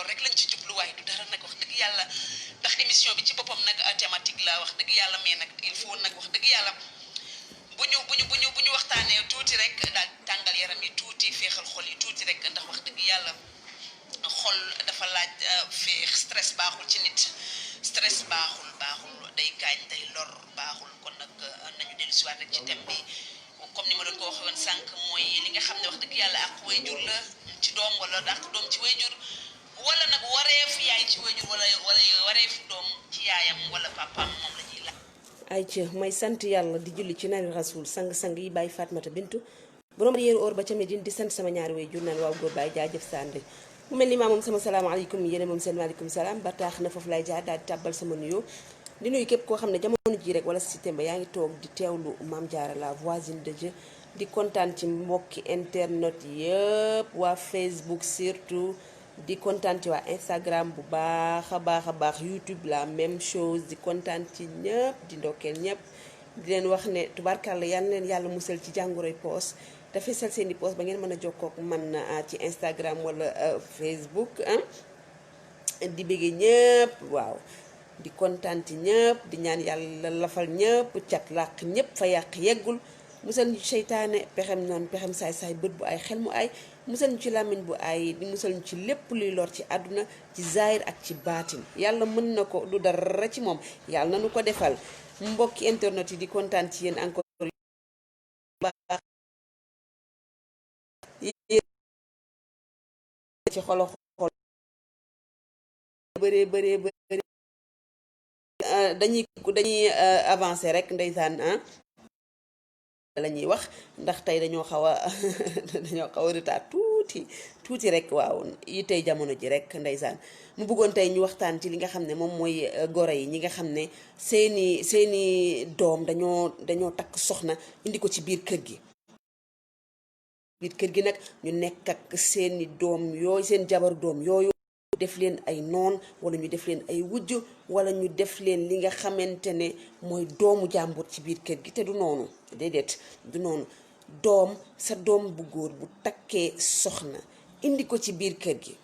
loolu rek lañ ci jubluwaay du dara nag wax dëgg yàlla ndax émission bi ci boppam nag thématique la wax dëgg yàlla mais nag il faut nag wax dëgg yàlla bu ñu waxtaanee tuuti rek daal tàngal yaram yi tuuti féexal xol yi tuuti rek ndax wax dëgg yàlla xol dafa laaj féex stress baaxul ci nit stress baaxul day gaañ day lor baaxul kon nag nañu dellu si waat rek ci thème bi comme ni ma doon ko waxee woon sànq mooy li nga xam ne wax dëgg yàlla ak wayjur la ci doom wala ak doom ci wayjur wala nag wareefu yaay ci wayjur wala wareefu doom ci yaayam wala papaam moom la ñuy laaj. ay ci may sant yàlla di julli ci nabi rasul sang-sang yi bàyyi Fatmata Bintu borom yéeru or ba ca Medine di sant sama ñaari wayjur naan waaw góor bàyyi jaajëf sànd mu mel ni maa moom sama salaamaaleykum yéen moom seen maaleykum salaam ba tax na foofu lay jaar daal di tàbbal sama nuyoo di nuyu képp koo xam ne jamono ji rek wala si temba yaa ngi toog di teewlu Mame Diarra la voisine de Dieu di kontaan ci mbokki internet yëpp waa Facebook surtout di kontaan ci waa Instagram bu baax a baax YouTube la même chose di kontaan ci ñëpp di ndokkeel ñëpp di leen wax ne tubarkàlla yal na leen yàlla musal ci jàngoroy poos dafay sel seeni poos ba ngeen mën a jokkoo ak man ci Instagram wala Facebook di bëggee ñëpp waaw di kontaan ci ñëpp di ñaan yàlla lafal ñëpp cat làq ñëpp fa yàq yeggul musal ñu ci seytaane pexem noonu pexem saay-saay bët bu ay xel mu ay musal ñu ci làmmiñ bu ay di musal ñu ci lépp luy lor ci àdduna ci zaahir ak ci baatin yàlla mën na ko du dara ci moom yàlla na nu ko defal mbokki internet yi di kontaan ci yéen encore ci xolo xol bëree dañuy avancer rek ndeysaan la ñuy wax ndax tey dañoo xaw a retard tuuti rek waaw yi tey jamono ji rek ndeysaan mu bëggoon tey ñu waxtaan ci li nga xam ne moom mooy goro yi ñi nga xam ne seeni doom dañoo takk soxna indi ko ci biir kër gi nag ñu nekk ak seeni doom yooyu seen jabaru doom yooyu def leen ay noon wala ñu def leen ay wujj wala ñu def leen li nga xamante ne mooy doomu jàmbur ci biir kër gi te du noonu déedéet du noonu sa doom bu góor bu takkee soxna indi ko ci biir kër gi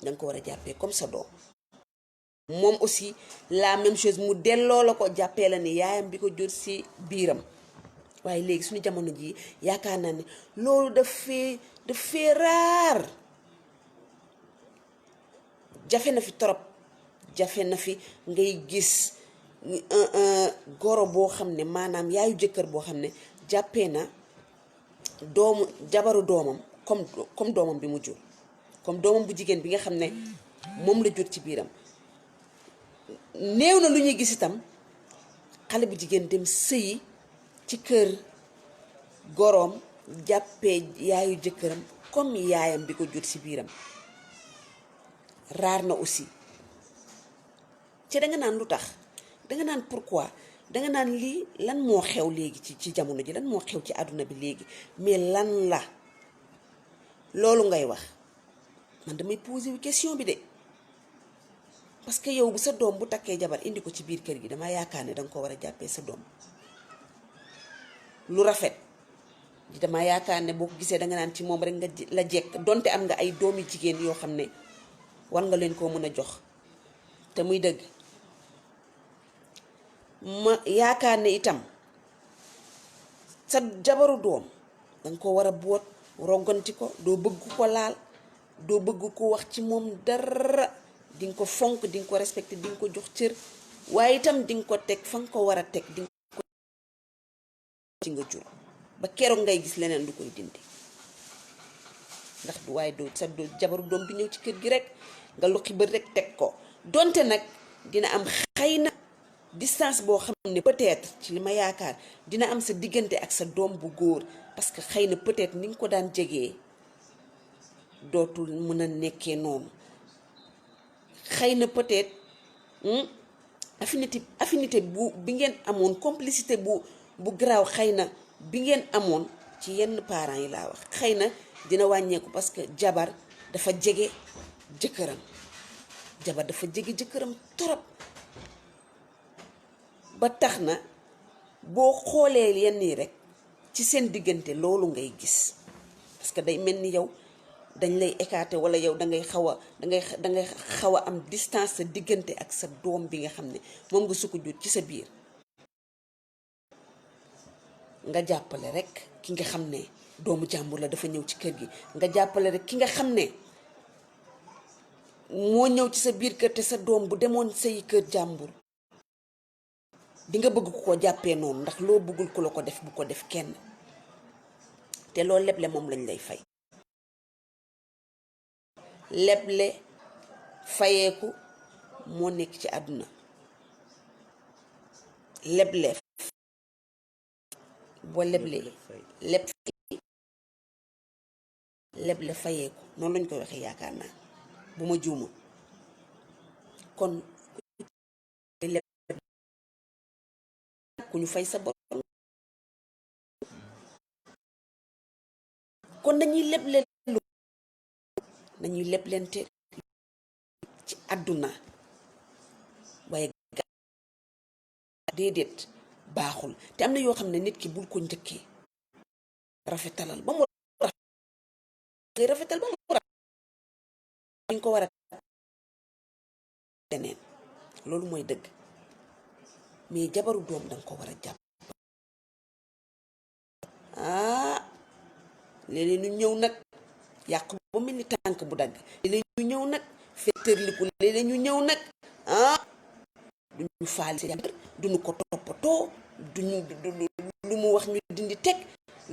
danga ko war a jàppee comme sa doom moom aussi la même chose mu delloo la ko jàppee la ni yaayam bi ko jur ci biiram waaye léegi suñu jamono ji yaakaar naa ne loolu daf fee raar jafe na fi torop jafe na fi ngay gis goro boo xam ne maanaam yaayu jëkkër boo xam ne jàppee na jabaru doomam comme doomam bi mu jur comme doomam bu jigéen bi nga xam ne moom la jur ci biiram néew na lu ñuy gis itam xale bu jigéen dem sëyi ci kër goroom jàppee yaayu jëkkëram comme yaayam bi ko jur ci biiram raar na aussi ci danga naan lu tax danga naan pourquoi danga naan lii lan moo xew léegi ci jamono ji lan moo xew ci àdduna bi léegi mais lan la loolu ngay wax man damay poser question bi de parce que yow bu sa doom bu takkee jabar indi ko ci biir kër gi dama yaakaar ne danga ko war a jàppee sa doom lu rafet dama yaakaar ne boo ko gisee danga naan ci moom rek nga la jekk donte am nga ay doomi jigéen yoo xam ne war nga leen koo mën a jox te muy dëgg ma yaakaar ne itam sa jabaru doom danga ko war a boot rogganti ko doo bëgg ko laal doo bëgg ko wax ci moom dara dinga ko fonk dinga ko respecté dinga ko jox cër waaye itam dinga ko teg fa nga ko war a teg dinga ko ci nga jur ba keroog ngay gis leneen du koy dindi ndax du waaye doo sa jabaru doom bi ñëw ci kër gi rek nga luqi bët rek teg ko donte nag dina am xëy na distance boo xam ne peut-être ci li ma yaakaar dina am sa diggante ak sa doom bu góor parce que xëy na peut-être ni nga ko daan jegee dootul mën a nekkee noonu xëy na peut-être affinité bi ngeen amoon complicité bu garaaw xëy na bi ngeen amoon ci yenn parents yi laa wax xëy na dina wàññeeku parce que jabar dafa jege jëkkëram torop ba tax na boo xoolee yenn yi rek ci seen diggante loolu ngay gis parce que day mel ni yow dañ lay écarter wala yow dangay xaw a am distance sa diggante ak sa doom bi nga xam ne moom nga sukk jur ci sa biir. nga jàppale rek ki nga xam ne doomu jàmbur la dafa ñëw ci kër gi, nga jàppale rek ki nga xam ne moo ñëw ci sa biir kër te sa doom bu demoon say kër jàmbur di nga bëgg ko jàppee noonu, ndax loo bëggul ku la ko def bu ko def kenn, te loolu leble moom lañ lay fay. leble fayeeku moo nekk ci àdduna. leble boo leblee leble fayeeku noonu lañ koy waxee yaakaar naa bu ma juuma. kon ku ñu fay sa bor, kon nañuy leblente ci àdduna, waaye déedéet baaxul. te am na yoo xam ne nit ki bul ko njëkkee, rafetalal ba mu rafetal ba mu rafet ko war a leneen, loolu mooy dëgg. mais jabaru doom danga ko war a jàpp. léeg-léeg ñu ñëw nag yàq ba mel ni tànk bu dagg, léeg-léeg ñu ñëw nag fetterliku, léeg-léeg ñu ñëw nag duñu faale seen jàmbur, duñu ko toppatoo, duñu lu mu wax ñu dindi teg,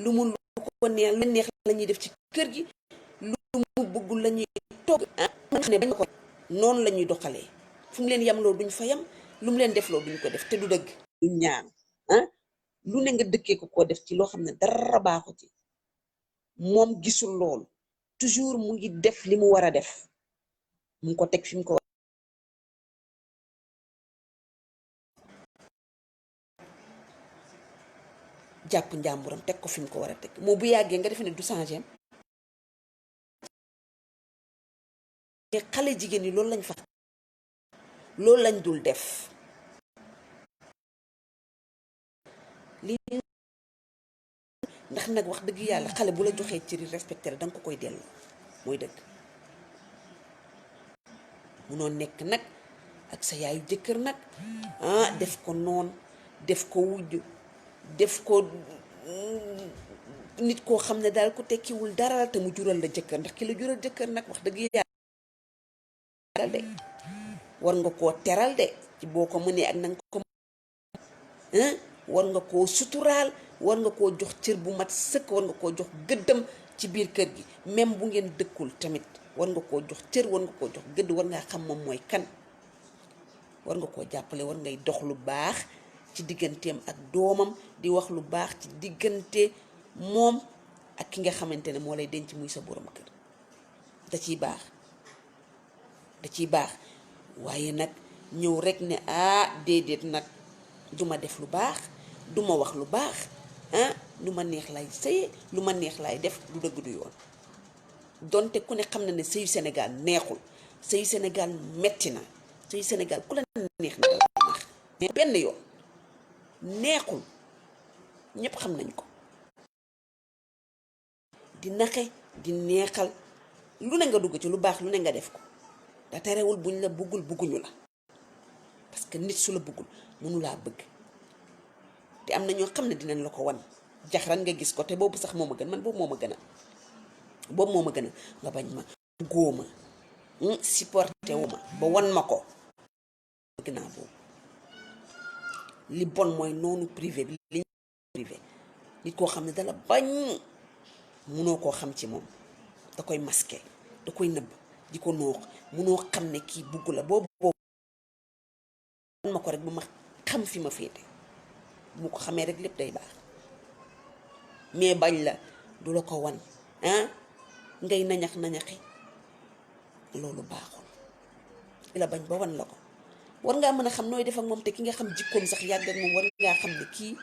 lu ko neex la ñuy def ci kër gi, lu mu bëgg la ñuy togg. ne bañ ko noonu la ñuy doxalee, fu mu leen yamloo duñ fa yam, lu mu leen defloo duñ ko def, te du dëgg. du ñaan lu ne nga dëkkee ko def ci loo xam ne dara baaxu ci. moom gisul loolu, toujours mu ngi def li mu war a def, mu ngi ko teg fi mu ko war. jàpp njàmburam teg ko fi mu ko war a teg, moo bu yàggee nga defe ne du changé. te xale jigéen ñi loolu lañ fa, loolu lañ dul def. lii ndax nag wax dëgg yàlla xale bu la joxee cëri respecté la danga ko koy dellu, mooy dëgg. munoo nekk nag ak sa yaayu jëkkër nag def ko noon, def ko wujj, def ko nit koo xam ne daal ku tekkiwul dara te mu jural la jëkkër, ndax ki la jural jëkkër nag wax dëgg yàlla de war nga koo teral de ci boo ko mënee ak nanga ko war nga koo suturaal, war nga koo jox cër bu mat sëkk, war nga koo jox gëddam ci biir kër gi. même bu ngeen dëkkul tamit war nga koo jox cër, war nga koo jox gëdd, war ngaa xam moom mooy kan, war nga koo jàppale, war ngay dox lu baax ci digganteem ak doomam, di wax lu baax ci diggante moom ak ki nga xamante ne moo lay denc muy sa borom kër. da ciy baax waaye nag ñëw rek ne déedéet nag duma def lu baax, duma wax lu baax, lu ma neex lay sëye, lu ma neex lay def, du dëgg du yoon. donte ku ne xam na ne sëyu Sénégal neexul, sëyu Sénégal metti na, sëyu Sénégal ku la neex na dala neex, mais benn yoon neexul, ñépp xam nañ ko. di naxe di neexal, lu ne nga dugg ci lu baax, lu ne nga def ko, da terewul buñ la buggul bugguñu la, parce que nit su la buggul mënulaa bëgg. te am na ñoo xam ne dinañ la ko wan jaxran nga gis ko, te boobu sax moo ma gën, man boobu moo ma gën a nga bañ ma góoma supporté wu ma ba wan ma ko, bëgg naa boobu. li bon mooy noonu privé bi, li privé nit koo xam ne dala bañ, munoo koo xam ci moom, da koy masqué, da koy nëbb, di ko noox, munoo xam ne kii bugg la. boobu wan ma ko rek ba ma xam fi ma féete, bu ma ko xamee rek lépp day baax. mais bañ la du la ko wan ngay nañaxi loolu baaxul. la bañ ba wan la ko, war ngaa mën a xam nooy def ak moom, te ki nga xam jikkoom sax yàgg ak moom war ngaa xam ne kii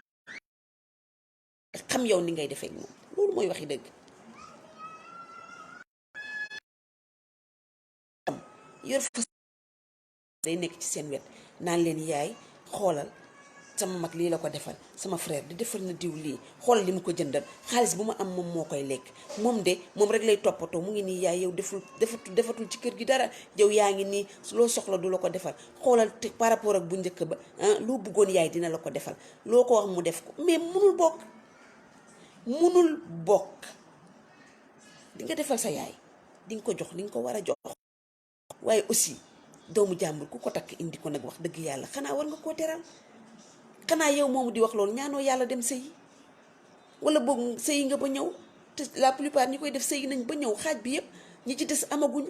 xam yow ni ngay defee ak moom. loolu mooy waxi dëgg. yor fa day nekk ci seen wet naan leen yaay xoolal sama mag lii la ko defal, sama frère di defal na diw lii, xool li mu ko jëndal, xaalis bu ma am moom moo koy lekk, moom de moom rek lay toppatoo, mu ngi nii yaay yow defatul ci kër gi dara, yow yaa ngi nii loo soxla du la ko defal, xoolal te par rapport ak bu njëkk ba loo bëggoon yaay dina la ko defal, loo ko wax mu def ko, mais munul bokk. di nga defal sa yaay di nga ko jox li nga ko war a jox, waaye aussi doomu jàmbur ku ko takk indi ko nag wax dëgg yàlla xanaa war nga koo teral. xanaa yow moomu di wax loolu ñaanoo yàlla dem sëyi, wala boog sëyi nga ba ñëw, te la plupart ñi koy def sëyi nañ ba ñëw, xaaj bi yëpp ñi ci des amaguñu,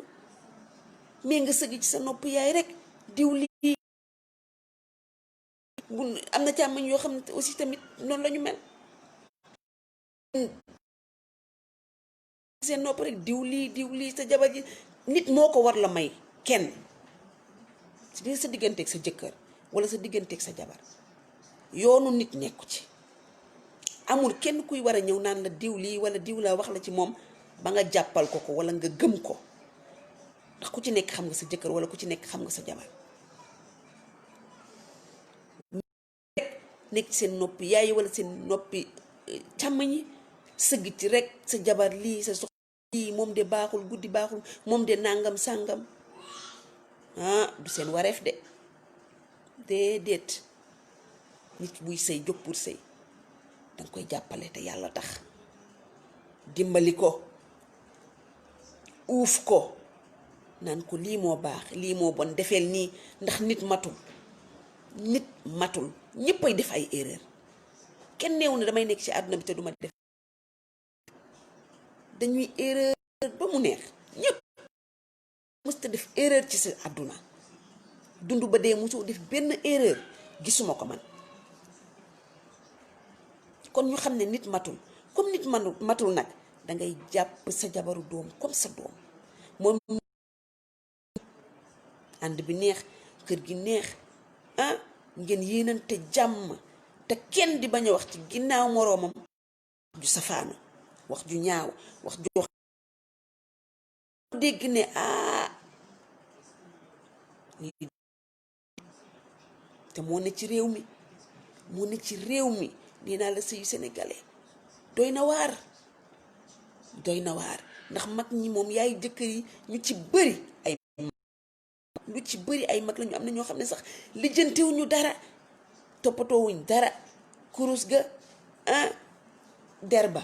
mais nga sëgg ci sa nopp yaay rek diw lii. am na càmmañ yoo xam ne aussi tamit noonu la ñu mel, seen nopp rek diw lii sa jabar ji. nit moo ko war la may kenn si biir sa digganteeg sa jëkkër wala sa digganteeg sa jabar, yoonu nit nekku ci. amul kenn kuy war a ñëw naan la diw lii wala diw laa wax la ci moom ba nga jàppal ko wala nga gëm ko, ndax ku ci nekk xam nga sa jëkkër wala ku ci nekk xam nga sa jabar. nekk seen noppi yaay wala seen noppi càmmañ yi, sëgg ci rek sa jabar lii sa sox lii moom de baaxul, guddi baaxul, moom de nàngam sàngam. du seen wareef de, déedéet. nit buy sëy jóg pour sëy danga koy jàppale te yàlla tax, dimbali ko, uuf ko, naan ko lii moo baax lii moo bon, defeel nii, ndax nit matul ñëppay def ay erreur. kenn neewu ne damay nekk ci àdduna bi te duma def, dañuy erreur ba mu neex. ñëpp mësta def erreur ci sa àdduna, dund ba dee mosoo def benn erreur, gisuma ko man. kon ñu xam ne nit matul, comme nit matul nag dangay jàpp sa jabaru doom comme sa doom, moom ànd bi neex, kër gi neex, ngeen yéenante jàmm, te kenn di bañ a wax ci ginnaaw moroomam ju safaanu, wax ju ñaaw, wax ju wax dégg ne te moo ne ci réew mi nee naa la sëyu sénégalais doy na waar ndax mag ñi moom yaay jëkkër yi ñu ci bëri ay mag lañu. am na ñoo xam ne sax lijjantewuñu dara, toppatoowuñ dara, kurus ga der ba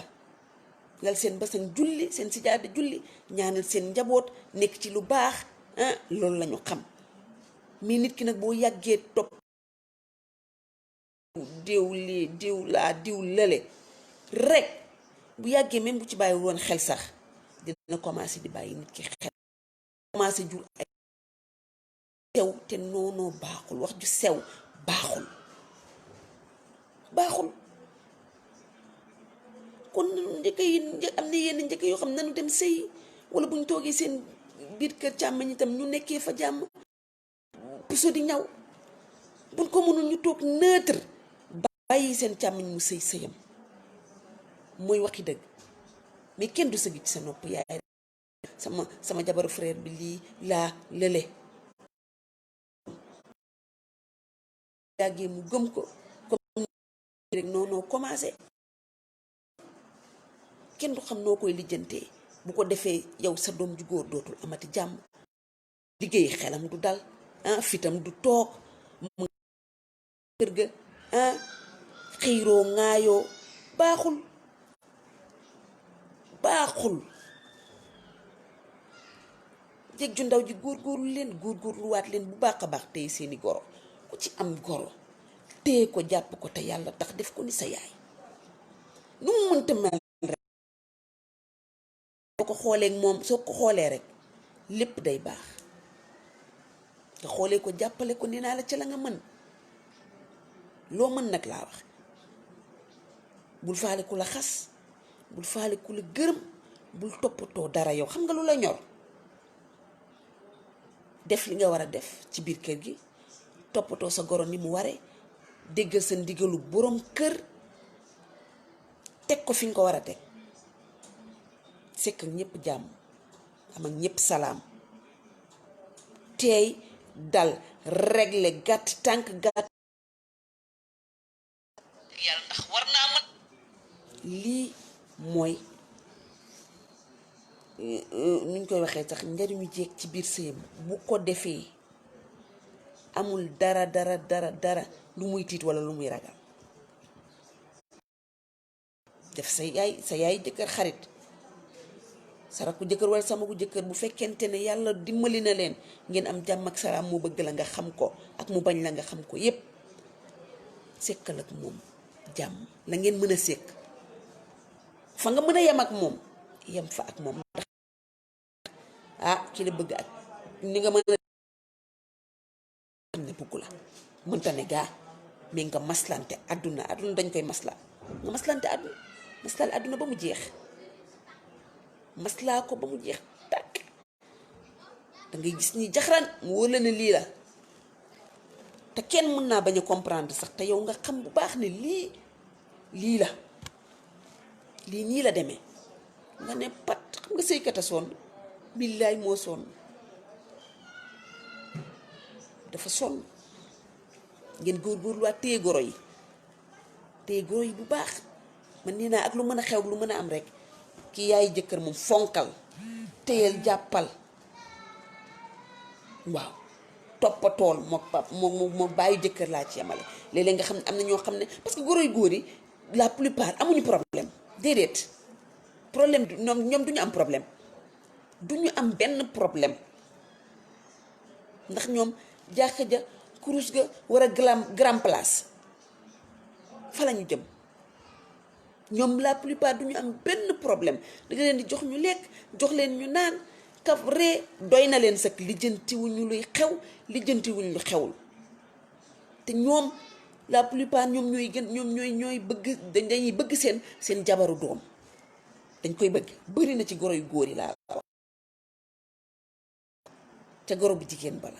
lal seen basan julli, seen sijaada julli, ñaanal seen njaboot, nekk ci lu baax, loolu lañu xam. mais nit ki nag boo yàggee topp diw lii diw laa diw lële rek, bu yàggee même bu ci bàyyi woon xel sax dina commencé di bàyyi nit ki xel, commencé jur ay sew, te noonoo baaxul, wax ju sew baaxul. kon njëkk yi am na yenn njëkk yoo xam ne nanu dem sëy, wala bu ñu toogee seen biir kër càmmañ itam ñu nekkee fa jàmm, puso di ñaw, buñ ko mënul ñu toog neutre bàyyi seen càmmañ mu sëy sëyam, mooy waxi dëgg. mais kenn du sëgg ci sa nopp yaay sama jabaru frère bi lii laa lële, yàggee mu gëm ko comme rek noonu commencé. kenn du xam noo koy lijjantee, bu ko defee yow sa doom ju góor dootul amati jàmm, liggéey xelam du dal, fitam du toog, mu kër ga xiiroo ŋaayoo, baaxul. jéeg ju ndaw ji góorgóorluwaat leen bu baax a baax tey seeni goro, ku ci am goro téye ko, jàpp ko te yàlla tax, def ko ni sa yaay, nu mu mënta mel rek soo ko xoolee rek lépp day baax. nga xoolee ko, jàppale ko, nee naa la ca la nga mën, loo mën nag laa wax. bul faale ku la xas, bul faale ku la gërëm, bul toppatoo dara. yow xam nga lu la ñor, def li nga war a def ci biir kër gi, toppatoo sa goro ni mu waree, déggal sa ndigalu borom kër, teg ko fi nga ko war a teg, sekk ak ñëpp jàmm, am ak ñëpp salaam, teey dal, régler, gàtt tànk gàtt lii mooy nuñ koy waxee sax njariñu jeeg ci biir sëyam. bu ko defee amul dara lu muy tiit wala lu muy ragal. def sa yaay jëkkër xarit, sa rakku jëkkër wala sa magu jëkkër, bu fekkente ne yàlla dimbali na leen ngeen am jàmm ak salaam, mu bëgg la nga xam ko ak mu bañ la nga xam ko yépp, sekkal ak moom jàmm la ngeen mën a sekk fa nga mën a yem ak moom yem fa ak moom. ndax ki la bëgg ak ni nga mën a xam ne bëggu la mënta ne gaa, mais nga maslante àdduna dañ koy masla, nga maslante àdduna ba mu jeex, maslaa ko ba mu jeex tàkk. da ngay gis ni jaxaraan mu wóor la ne lii la, te kenn mën naa bañ a comprendre sax, te yow nga xam bu baax ne lii la, lii nii la demee, nga ne pat. xam nga sëykat a sonn, billaay moo sonn, dafa sonn. ngeen góorgóorluwaat téye goro yi bu baax. man nii naa ak lu mën a xew lu mën a am rek, ki yaay jëkkër moom fonkal, téyel, jàppal, waaw, toppatool moo bàyyi jëkkër laa ci yemale. léeg-léeg nga xam ne am na ñoo xam ne parce que goro yu góor yi la plupart amuñu problème, déedéet. problème ñoom duñu am problème, duñu am benn problème, ndax ñoom jàkka ja kurus ga war a grand place fa la ñu jëm. ñoom la plupart duñu am benn problème, da nga leen di jox ñu lekk, jox leen ñu naan, kaf ree doy na leen sëkk. lijjantiwuñu luy xew, lijjantiwuñu lu xewul. te ñoom la plupart ñoom ñooy bëgg, dañuy bëgg seen jabaru doom, dañ koy bëgg. bëri na ci goro yu góor yi laa wax, ca goro bu jigéen bala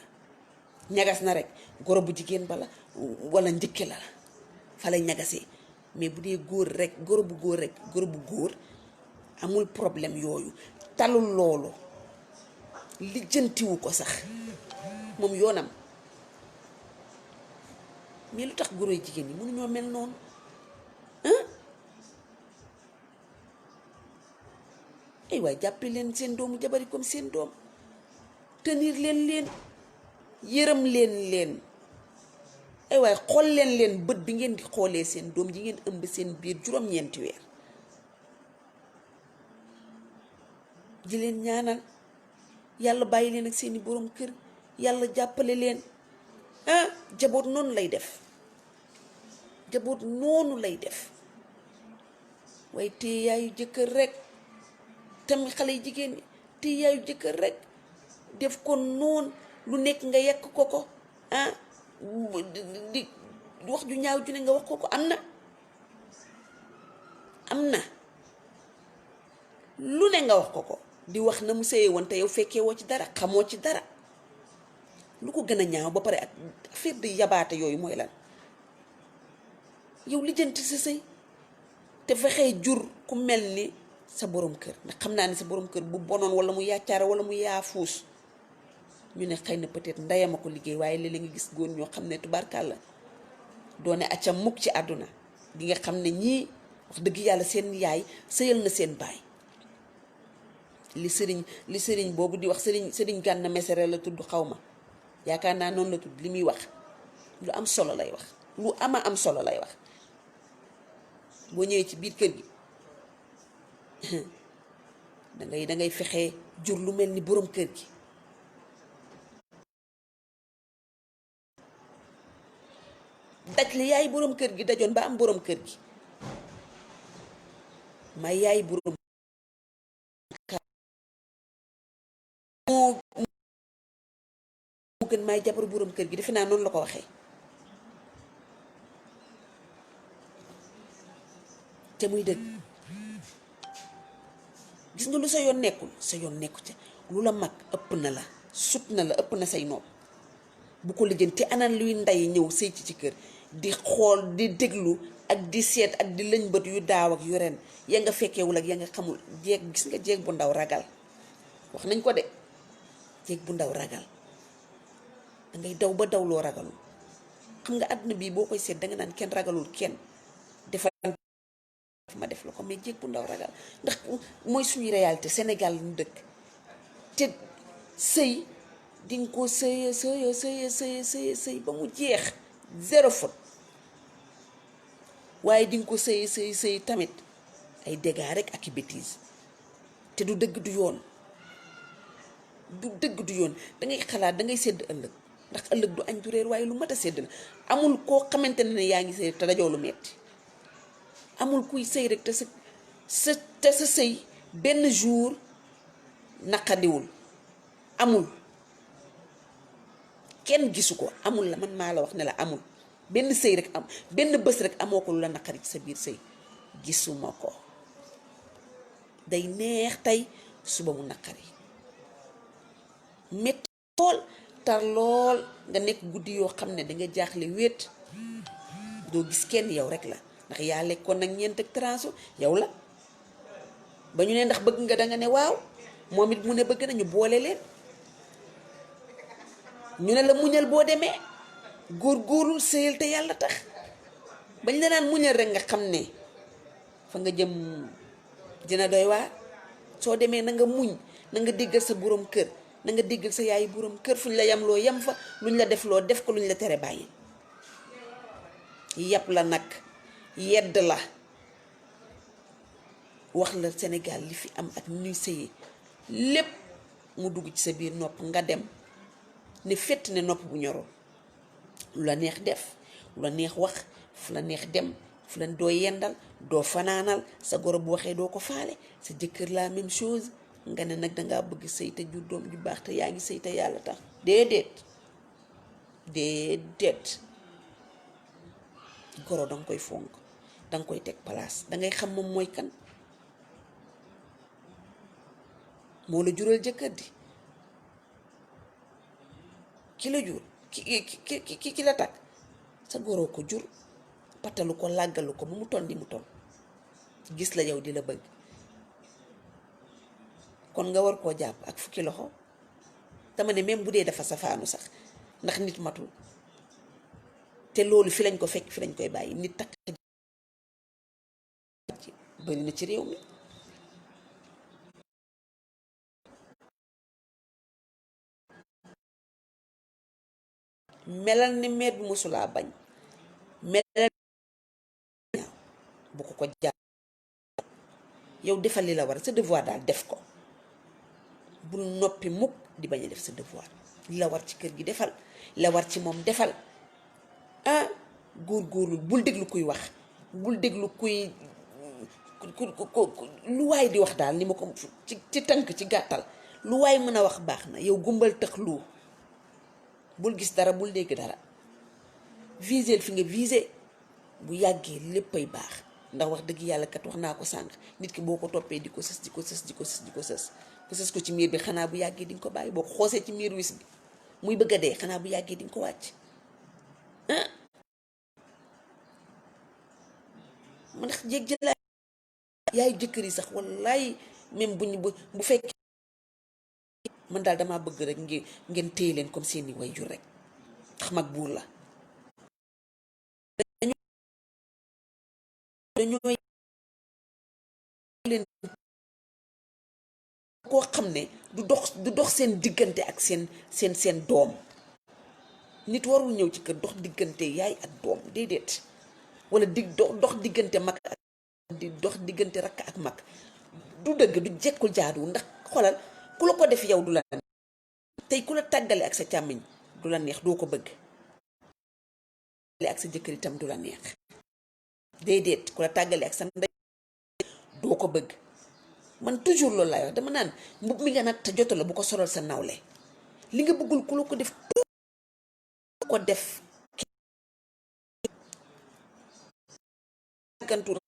ñagas na rek, goro bu jigéen bala wala njëkke la fa lay ñagasee. mais bu dee góor rek, goro bu góor amul problème yooyu, talul loolu, lijjantiwu ko sax, moom yoonam. mais lu tax goro yu jigéen ñi mënuñoo mel noonu? ay waay jàppe leen seen doomu jabari comme seen doom, tenir leen yërëm leen ay waay xool leen bët bi ngeen di xoolee seen doom ji ngeen ëmb seen biir juróom-ñeenti weer. di leen ñaanal yàlla bàyyi leen ak seeni borom kër, yàlla jàppale leen. jaboot noonu lay def, waaye téye yaayu jëkkër rek, tamit xale yi jigéen ñi téye yaayu jëkkër rek, def ko noonu lu nekk nga yekk ko di wax ju ñaaw ju ne nga wax ko am na lu ne nga wax ko di wax na mu sëyee woon te yow fekkee woo ci dara, xamoo ci dara. lu ko gën a ñaaw ba pare ak affaire de yabaate yooyu mooy lan? yow lijjanti sa sëy te fexee jur ku mel ni sa borom kër, ndax xam naa ne sa borom kër bu bonoon wala mu yàccaara wala mu yaafuus, ñu ne xëy na peut-être ndeyam a ko liggéey. waaye léeg-léeg nga gis góor ñoo xam ne tubaarkàlla doone accam mukk ci àdduna, di nga xam ne ñii wax dëgg yàlla seen yaay sëyal na seen baay. li sëriñ boobu di wax sëriñ Gana Messere la tudd, xaw ma, yaakaar naa noonu la tudd. li muy wax lu am solo lay wax, lu am solo lay wax. boo ñëwee ci biir kër gi dangay fexe jur lu mel ni borom kër gi. daj li yaay borom kër gi dajoon ba am borom kër gi, may yaay borom moo gën may jabaru borom kër gi. defe naa noonu la ko waxee. te muy dëgg. gis nga lu sa yoon nekku ci, lu la mag ëpp na la, sut na la, ëpp na say nopp, bu ko lijjanti. anan luy ndey ñëw sëy ci kër di xool, di déglu ak di seet ak di lëñ bët yu daaw ak yu ren, ya nga fekkeewul ak ya nga xamul. gis nga jeeg bu ndaw ragal, wax nañ ko de, jeeg bu ndaw ragal. dangay daw ba daw loo ragalul. xam nga àdduna bii boo koy seet danga naan kenn ragalul kenn, defal ma def def la ko, mais jéeg bu ndaw ragal, ndax mooy suñuy réalité Sénégal lañu dëkk. te sëy dinga ko sëy ba mu jeex zéro faute, waaye dinga ko sëy tamit ay dégâts rek ak i bêtises, te du dëgg du yoon, dangay xalaat dangay sedd ëllëg, ndax ëllëg du añ du réer, waaye lu mat a sedd la. amul koo xamante ne yaa ngi sëy te dajoo lu metti, amul kuy sëy rek te sa sëy benn jour naqadiwul, amul, kenn gisu ko, amul la, man maa la wax ne la amul benn sëy rek am benn bés rek amoo ko lu la naqari ci sa biir sëy, gisuma ko. day neex tey suba mu naqari, metti lool, tar lool, nga nekk guddi yoo xam ne danga jaaxle wéet, doo gis kenn, yow rek la, ndax yaa lekkoon nag ñeent ak transu yow la. ba ñu ne ndax bëgg nga danga ne waaw, moom it mu ne bëgg nañu boole leen, ñu ne la muñal boo demee góorgóorlu sëyal te yàlla tax. bañ la naan muñal rek nga xam ne fa nga jëm dina doy waar. soo demee na nga muñ, na nga déggal sa borom kër, na nga déggal sa yaayu borom kër, fuñ la yam loo yam fa, luñ la def loo def ko, luñ la tere bàyyi. yàpp la nag, yedd la, wax la Sénégal li fi am ak ñuy sëyee lépp mu dugg ci sa biir nopp, nga dem ne fett ne nopp bu ñoroo. lu la neex def, lu la neex wax, fu la neex dem, fu la doo yendal, doo fanaanal, sa goro bu waxee doo ko faale, sa jëkkër la même chose. nga ne nag dangaa bëgg sëy te jur doom ju baax te yaa ngi sëy te yàlla tax. déedéet goro danga koy fonk, danga koy teg place, dangay xam moom mooy kan. moo la jural jëkkër di, ki la jur ki la takk sa goroo ko jur, patalu ko, làggalu ko ba mu toll ni mu toll, gis la yow di la bëgg, kon nga war koo jàpp ak fukki loxo. dama ne même bu dee dafa safaanu sax, ndax nit matul, te loolu fi lañ ko fekk, fi lañ koy bàyyi. nit takk bari na ci réew mi. melal ni meer bi mosulaa bañ, melal bu ko jàpp. yow defal li la war, sa devoir daal def ko, bul noppi mukk di bañ a def sa devoir. li la war ci kër gi defal, li la war ci moom defal. góorgóorlu, bul déglu kuy wax, bul déglu kuy lu waay di wax daal, ni ma ko ci tënk, ci gàttal, lu waay mën a wax baax na. yow gumbal tëx lu, bul gis dara, bul dégg dara, viseel fi nga visé, bu yàggee léppay baax. ndax wax dëgg yàlla kat wax naa ko sànq, nit ki boo ko toppee di ko sës ku sës ko ci miir bi, xanaa bu yàggee di nga ko bàyyi. boo ko xoosee ci miir wis bi muy bëgg a dee, xanaa bu yàggee di nga ko wàcc. man ndax jéeg jëlaat yaayu jëkkër yi sax wallaay, même bu fekkee, man daal damaa bëgg rek ngeen téye leen comme seeni waajur rek, ndax mag buur la. dañooy leen koo xam ne du dox seen diggante ak seen doom. nit warul ñëw ci kër dox diggante yaay ak doom, déedéet. wala dox diggante mag ak dox diggante rakk ak mag, du dëgg, du jekkul jaaduwul. ndax xoolal, ku la ko def yow du la neex. tey ku la tàggale ak sa càmmiñ du la neex, doo ko bëgg. ak sa jëkkër itam du la neex, déedéet. ku la tàggale ak sa ndey doo ko bëgg. man toujours loolu laay wax, dama naan mbub mi nga nag te jotu la bu ko solal sa nawle. li nga bëggul ku la ko def gantur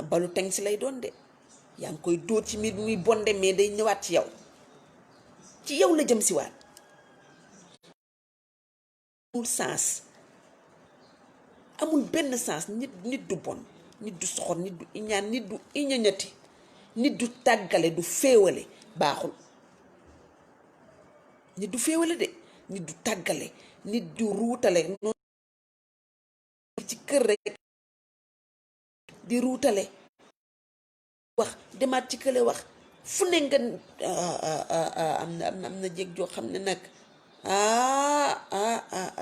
balu teng si lay doon de. yaa ngi koy dóor ci miir bi muy bonde, mais day ñëwaat ci yow la jëm si waat. amul sens, amul benn sens. nit du bon, nit du soxor, nit du iñaan, nit du iñañati, nit du tàggale, du féewale, baaxul. nit du féewale de, nit du tàggale, nit du ruutale noonu ci kër rek. di ruutale wax demaat ci kële wax fu ne nga am na jéeg joo xam ne nag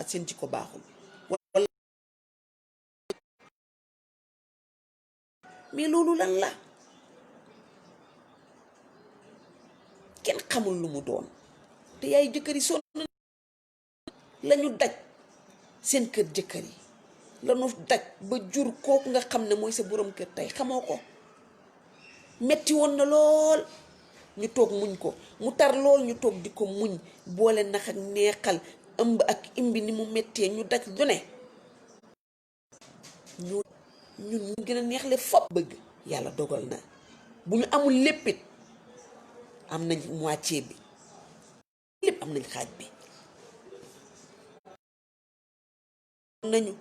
seen ci ko baaxul wala mais loolu lan la kenn xamul lu mu doon te yaay jëkkër yi sonn lañu daj seen kër jëkkër yi lañu daj ba jur kooku nga xam ne mooy sa borom kër tey xamoo ko metti woon na lool ñu toog muñ ko mu tar lool ñu toog di ko muñ boole nax ak neexal ëmb ak imbi ni mu mettee ñu daj lu ne ñun ñu gën a neexle fop bëgg yàlla dogal na bu ñu amul léppit am nañ moitié bi lépp am nañ xaaj bi nañu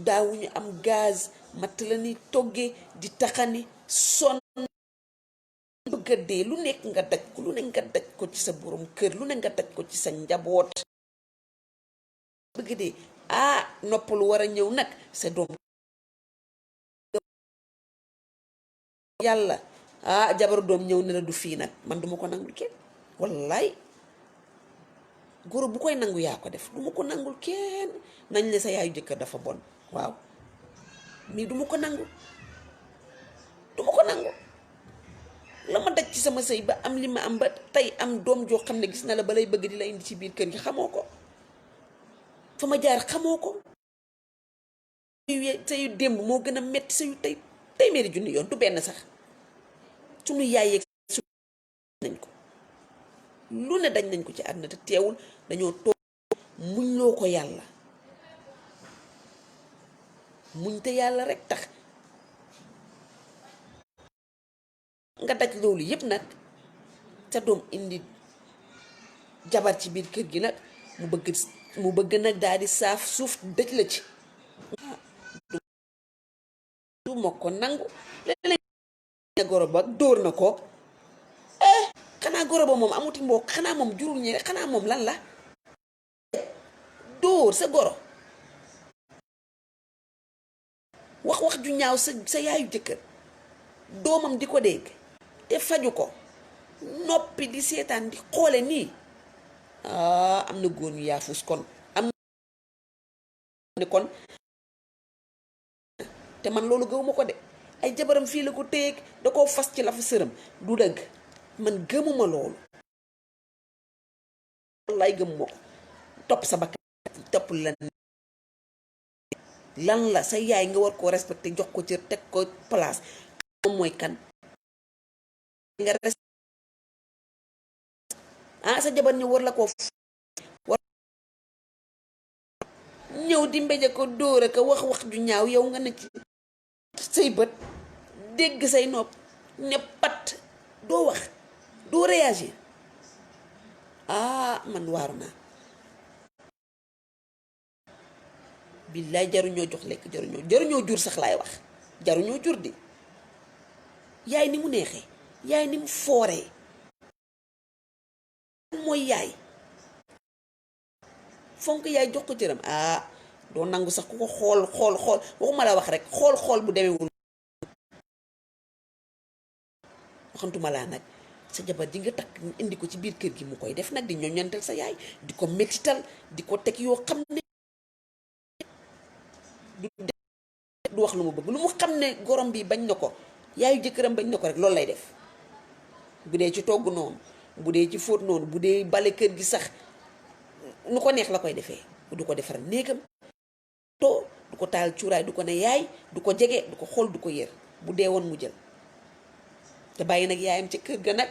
daawuñu am gaz matt la ni toggee di taxani sonn bëgg a dee lu nekk nga daj ko lu ne nga daj ko ci sa borom kër lu ne nga daj ko ci sa njaboot bëgg dee noppalu war a ñëw nag sa doom yàlla jabaru doom ñëw ne la du fii nag man duma ko nangul kenn wallaay góor bu koy nangu yaa ko def duma ko nangul kenn nañ ne sa yaayu jëkkër dafa bon waaw mais duma ko nangu la ma daj ci sama sëy ba am li ma am ba tey am doom joo xam ne gis na la ba lay bëgg di la indi ci biir kër gi xamoo ko fa ma jaar xamoo ko sëyu démb moo gën a metti sëyu tey téeméeri junni yoon du benn sax suñu yaay yeeg nañ ko lu ne dañ nañ ko ci àdduna te teewul dañoo toog muñ loo ko yàlla muñ te yàlla rek tax nga daj loolu yépp nag sa doom indi jabar ci biir kër gi nag mu bëgg nag daal di saaf suuf dëj la ci du ma ko nangu léeg-léeg goro ba dóor na ko xanaa goro ba moom amuti mbokk xanaa moom jurul ñi xanaa moom lan la dóor sa goro wax ju ñaaw sa yaayu jëkkër doomam di ko dégg te faju ko noppi di seetaan di xoole nii am na góor ñu yaafus kon am na kon te man loolu gëwuma ko de ay jabaram fii la ko téeg da koo fas ci la fa sëram du dëgg man gëmuma loolu wallaay gëmuma ko topp sa bakkan topp lan la sa yaay nga war koo respecté jox ko cër teg ko place moom mooy kan nga sa jabar ñu war la koo war ñëw di mbéje ko dóor ak wax ju ñaaw yow nga ne ci say bët dégg say nopp ne pat doo wax doo réagir man waaru naa billaay jaruñoo jox lekk jaruñoo jur sax laay wax jaruñoo jur di yaay ni mu neexee yaay ni mu fooree mooy yaay fonk yaay jox ko cëram doo nangu sax ku ko xool waxuma la wax rek xool bu demewul waxantuma laa nag sa jabar ji nga takk indi ko ci biir kër gi mu koy def nag di ñoññantal sa yaay di ko mettital di ko teg yoo xam ne du wax lu mu bëgg lu mu xam ne gorom bi bañ na ko yaayu jëkkëram bañ na ko rek loolu lay def bu dee ci togg noonu bu dee ci fóot noonu bu dee bale kër gi sax nu ko neex la koy defee du ko defar néegam du ko taal cuuraay du ko ne yaay du ko jege du ko xool du ko yër bu dee woon mu jël te bàyyi nag yaayam ci kër ga nag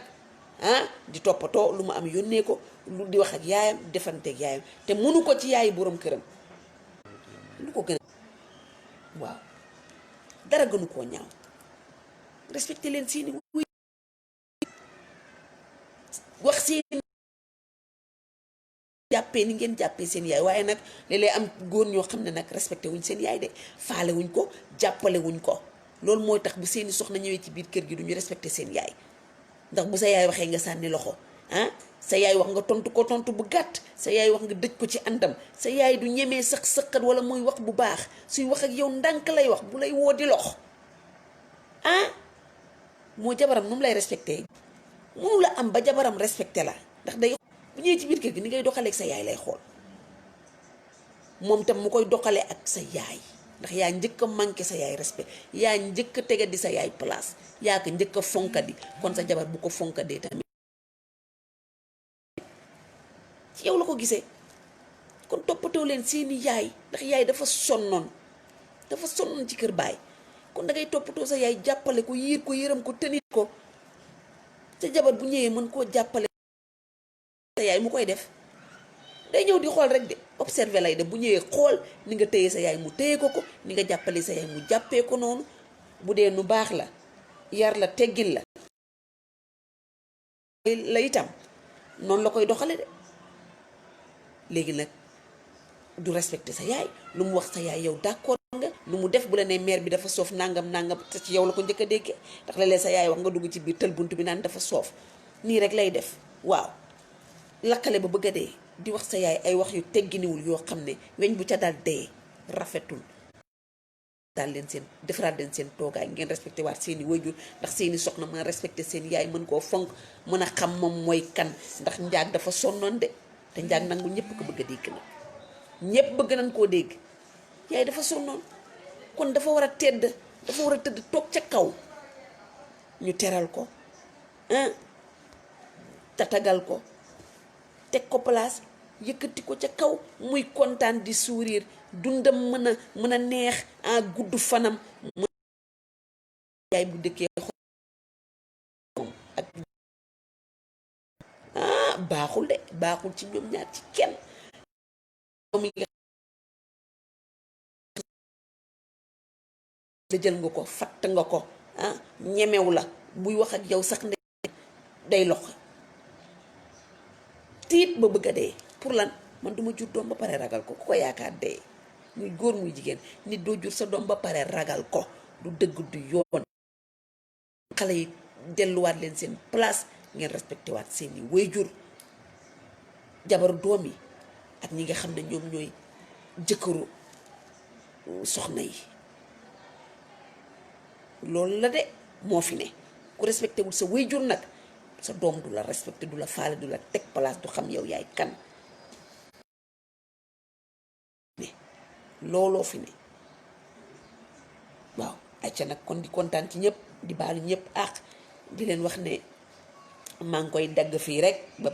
di toppatoo lu mu am yónnee ko lu di wax ak yaayam defanteeg yaayam te mënu ko ci yaayi borom këram lu ko gën a waaw dara gënu koo ñaaw respecté leen seeni wuy wax seen jàppee ni ngeen jàppee seen yaay waaye nag léeg-léeg am góor ñoo xam ne nag respecté wuñ seen yaay de faale wuñ ko jàppale wuñ ko loolu mooy tax bu seeni soxna ñëwee ci biir kër gi duñu respecté seen yaay ndax bu sa yaay waxee nga sànni loxo sa yaay wax nga tontu ko tontu bu gàtt sa yaay wax nga dëj ko ci àndam sa yaay du ñemee sëqat wala muy wax bu baax suy wax ak yow ndànk lay wax bu lay woo di lox ah moo jabaram nu mu lay respecté mënu la am ba jabaram respecté la ndax day bu ñëwee ci biir kër gi ni ngay doxalee ak sa yaay lay xool moom tam mu koy doxalee ak sa yaay ndax yaa njëkk a manqué sa yaay respect yaa njëkk a tege di sa yaay place yaa ko njëkk a fonkadi kon sa jabar bu ko fonkadee tamit ci yow la ko gisee kon toppatoo leen seeni yaay ndax yaay dafa sonnoon ci kër baay kon da ngay toppatoo sa yaay jàppale ko yiir ko yërëm ko tenit ko sa jabar bu ñëwee mën koo jàppale sa yaay mu koy def day ñëw di xool rek de observé lay de bu ñëwee xool ni nga téye sa yaay mu téye ko ni nga jàppale sa yaay mu jàppee ko noonu bu dee nu baax la yar la teggin la itam noonu la koy doxale de léegi nag du respecté sa yaay lu mu wax sa yaay yow d'accord nga lu mu def bu la ne mère bi dafa soof nangam te ci yow la ko njëkk a déggee ndax léeg-léeg sa yaay wax nga dugg ci biir tël bunt bi naan dafa soof nii rek lay def waaw lakkale ba bëgg a dee di wax sa yaay ay wax yu tegginiwul yoo xam ne weñ bu ca daal dee rafetul daal leen seen defaraat leen seen toogaay ngeen respecté waat seeni wayjur ndax seeni soxna mën a respecté seen yaay mën koo fonk mën a xam moom mooy kan ndax njaag dafa sonnoon de te njaag nangu ñëpp ko bëgg a dégg na ñëpp bëgg nañ koo dégg yaay dafa sonnoon kon dafa war a tedd dafa war a tëdd toog ca kaw ñu teral ko tatagal ko teg ko place yëkkati ko ca kaw muy kontaan di sourire dundam mën a neex gudd fanam yaay bu dëkkee xom ak baaxul de baaxul ci ñoom ñaar ci kenn la jël nga ko fatt nga ko ñemew la buy wax ak yow sax day lox tiit ba bëgg a dee pour lan man duma jur doom ba pare ragal ko ku ko yaakaar dee muy góor muy jigéen nit doo jur sa doom ba pare ragal ko du dëgg du yoon xale yi delluwaat leen seen place ngeen respecté waat seeni waajur jabaru doom yi ak ñi nga xam ne ñoom ñooy jëkkëru soxna yi loolu la de moo fi ne ku respecté wul sa waajur nag sa doom du la respecté du la faale du la teg place du xam yow yaay kan looloo fi ne waaw acca nag kon di kontaan ci ñëpp di baalu ñëpp di leen wax ne maa ngi koy dagg fii rek ba